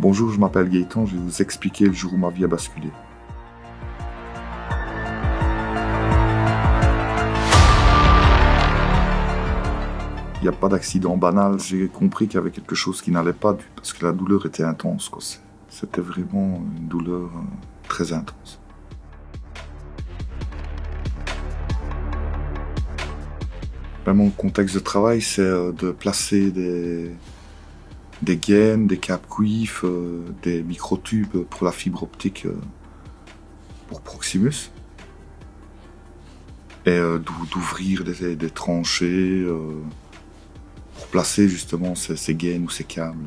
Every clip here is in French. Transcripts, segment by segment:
Bonjour, je m'appelle Gaëtan, je vais vous expliquer le jour où ma vie a basculé. Il n'y a pas d'accident banal, j'ai compris qu'il y avait quelque chose qui n'allait pas parce que la douleur était intense. C'était vraiment une douleur très intense. Mon contexte de travail, c'est de placer des gaines, des câbles cuivre, des microtubes pour la fibre optique pour Proximus. Et d'ouvrir des tranchées pour placer justement ces gaines ou ces câbles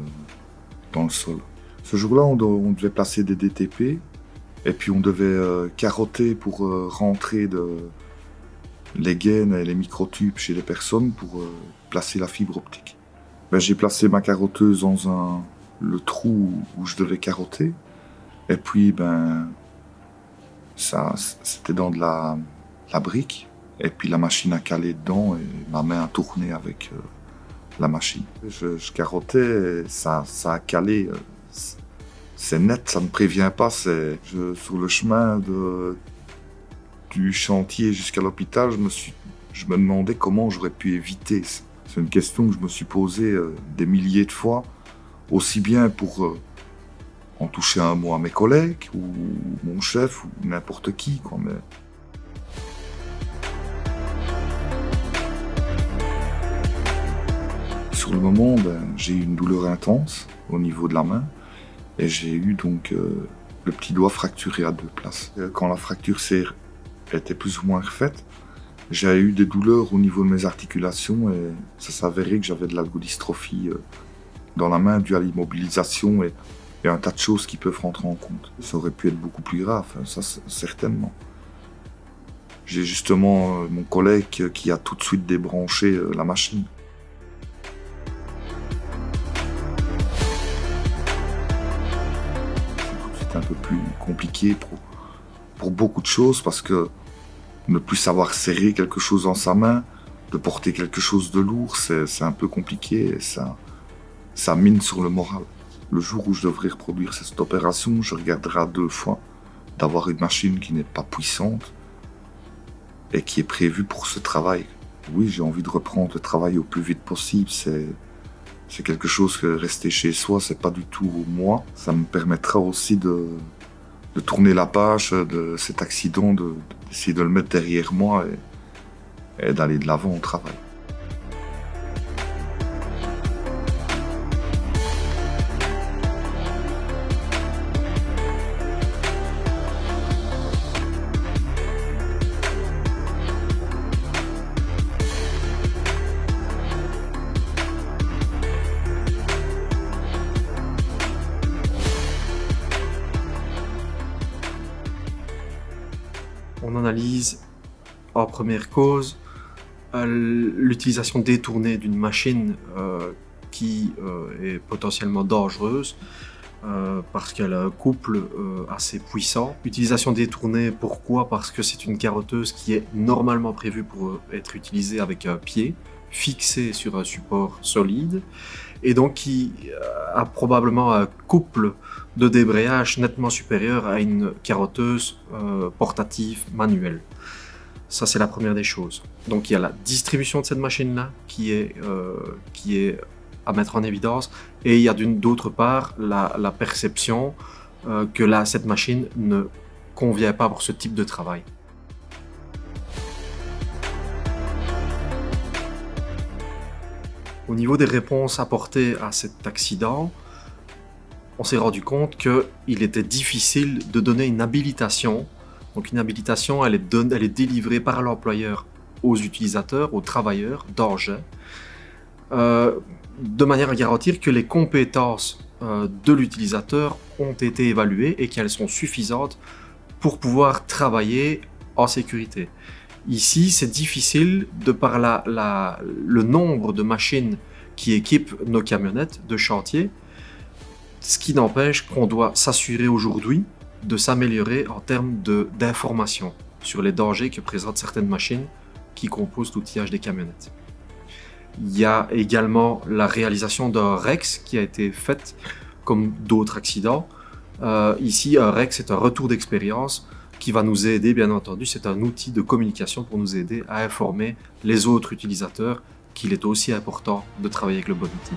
dans le sol. Ce jour-là, on devait placer des DTP et puis on devait carotter pour rentrer les gaines et les microtubes chez les personnes pour placer la fibre optique. J'ai placé ma carotteuse dans le trou où je devais carotter. Et puis, c'était dans de la brique. Et puis la machine a calé dedans et ma main a tourné avec la machine. Je carottais et ça a calé. C'est net, ça ne prévient pas. Sur le chemin du chantier jusqu'à l'hôpital, je me demandais comment j'aurais pu éviter ça. C'est une question que je me suis posée des milliers de fois, aussi bien pour en toucher un mot à mes collègues, ou mon chef, ou n'importe qui. Mais... Sur le moment, j'ai eu une douleur intense au niveau de la main, et j'ai eu donc le petit doigt fracturé à 2 places. Quand la fracture était plus ou moins refaite, j'ai eu des douleurs au niveau de mes articulations et ça s'avérait que j'avais de l'algodystrophie dans la main due à l'immobilisation et un tas de choses qui peuvent rentrer en compte. Ça aurait pu être beaucoup plus grave, ça certainement. J'ai justement mon collègue qui a tout de suite débranché la machine. C'est un peu plus compliqué pour beaucoup de choses parce que ne plus savoir serrer quelque chose dans sa main, de porter quelque chose de lourd, c'est un peu compliqué et ça mine sur le moral. Le jour où je devrais reproduire cette opération, je regarderai à 2 fois d'avoir une machine qui n'est pas puissante et qui est prévue pour ce travail. Oui, j'ai envie de reprendre le travail au plus vite possible. C'est quelque chose que rester chez soi, c'est pas du tout moi. Ça me permettra aussi de tourner la page de cet accident, d'essayer de le mettre derrière moi et d'aller de l'avant au travail. On analyse en première cause l'utilisation détournée d'une machine qui est potentiellement dangereuse parce qu'elle a un couple assez puissant. Utilisation détournée, pourquoi? Parce que c'est une carotteuse qui est normalement prévue pour être utilisée avec un pied fixé sur un support solide et donc qui a probablement un couple de débrayage nettement supérieur à une carotteuse portative manuelle. Ça, c'est la première des choses. Donc il y a la distribution de cette machine-là qui est à mettre en évidence, et il y a d'autre part la perception que cette machine ne convient pas pour ce type de travail. Au niveau des réponses apportées à cet accident, on s'est rendu compte qu'il était difficile de donner une habilitation. Donc une habilitation, elle est délivrée par l'employeur aux utilisateurs, aux travailleurs d'engins, de manière à garantir que les compétences de l'utilisateur ont été évaluées et qu'elles sont suffisantes pour pouvoir travailler en sécurité. Ici, c'est difficile de par le nombre de machines qui équipent nos camionnettes de chantier, ce qui n'empêche qu'on doit s'assurer aujourd'hui de s'améliorer en termes d'information sur les dangers que présentent certaines machines qui composent l'outillage des camionnettes. Il y a également la réalisation d'un REX qui a été faite comme d'autres accidents. Ici, un REC, c'est un retour d'expérience qui va nous aider, bien entendu, c'est un outil de communication pour nous aider à informer les autres utilisateurs qu'il est aussi important de travailler avec le bon outil.